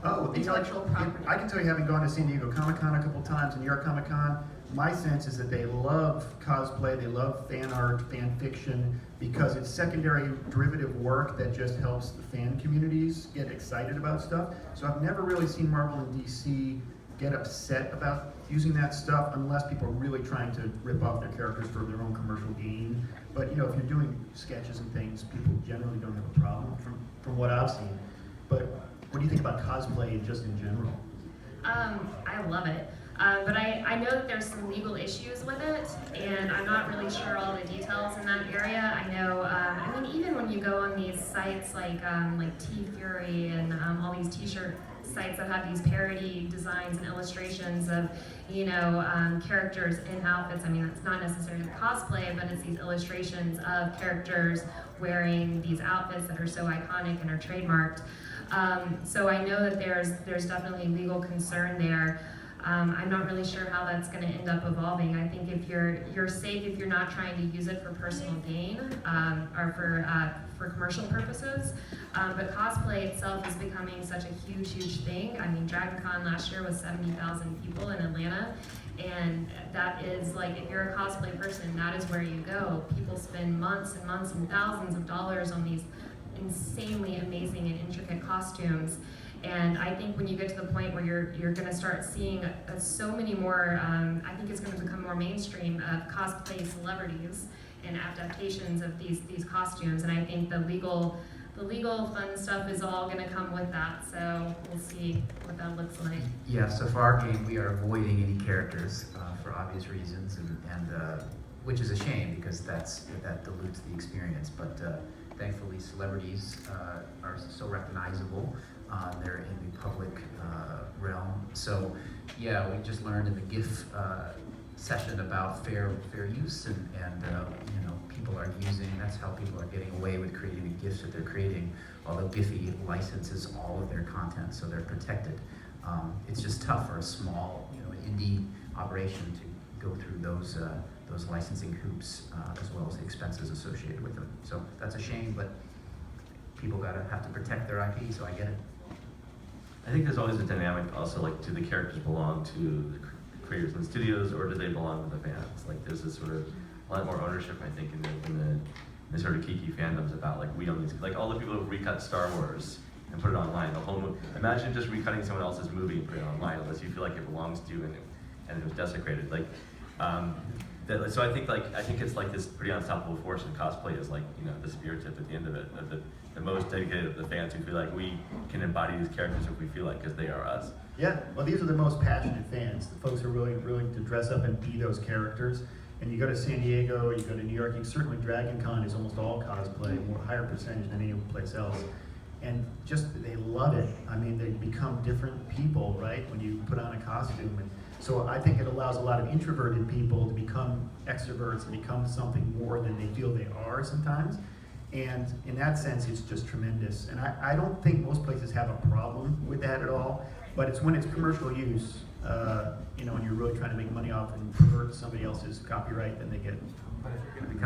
Oh, intellectual property. I can tell you, having gone to San Diego Comic-Con a couple times, and New York Comic-Con, my sense is that they love cosplay, they love fan art, fan fiction, because it's secondary derivative work that just helps the fan communities get excited about stuff. So I've never really seen Marvel and DC get upset about using that stuff unless people are really trying to rip off their characters for their own commercial gain. But if you're doing sketches and things, people generally don't have a problem from what I've seen. But what do you think about cosplay just in general? I love it. But I know that there's some legal issues with it, and I'm not really sure all the details in that area. I know, I mean, even when you go on these sites like T-Fury and all these t-shirt sites that have these parody designs and illustrations of, characters in outfits. I mean, it's not necessarily cosplay, but it's these illustrations of characters wearing these outfits that are so iconic and are trademarked. So I know that there's definitely legal concern there. I'm not really sure how that's going to end up evolving. I think if you're safe if you're not trying to use it for personal gain or for commercial purposes. But cosplay itself is becoming such a huge thing. I mean, DragonCon last year was 70,000 people in Atlanta. And that is like, if you're a cosplay person, that is where you go. People spend months and months and thousands of dollars on these insanely amazing and intricate costumes. And I think when you get to the point where you're going to start seeing so many more, I think it's going to become more mainstream of cosplay celebrities and adaptations of these costumes. And I think the legal fun stuff is all going to come with that. So we'll see what that looks like. Yeah. So for our game, we are avoiding any characters for obvious reasons, and which is a shame because that dilutes the experience. But thankfully, celebrities are so recognizable. They're in the public realm. So yeah, we just learned in the GIF session about fair use, and people are using, that's how people are getting away with creating the GIFs that they're creating, although Giphy licenses all of their content, so they're protected. It's just tough for a small indie operation to go through those licensing hoops, as well as the expenses associated with them. So that's a shame, but people have to protect their IP, so I get it. I think there's always a dynamic also, like, do the characters belong to the creators and studios, or do they belong to the fans? Like, there's this sort of a lot more ownership, I think, in the sort of geeky fandoms about, like, we own these, like all the people who recut Star Wars and put it online. The whole imagine just recutting someone else's movie and putting it online unless you feel like it belongs to you and it was desecrated. Like, so I think it's like this pretty unstoppable force, and cosplay is like the spear tip at the end of it. The most dedicated of the fans who feel like we can embody these characters if we feel like, because they are us. Yeah, well, these are the most passionate fans, the folks who are really willing to dress up and be those characters. And you go to San Diego, you go to New York, certainly DragonCon is almost all cosplay, a higher percentage than any place else. And just, they love it. I mean, they become different people, right, when you put on a costume. And so I think it allows a lot of introverted people to become extroverts and become something more than they feel they are sometimes. And in that sense, it's just tremendous. And I don't think most places have a problem with that at all, but it's when it's commercial use, and you're really trying to make money off and pervert somebody else's copyright, then they get Become a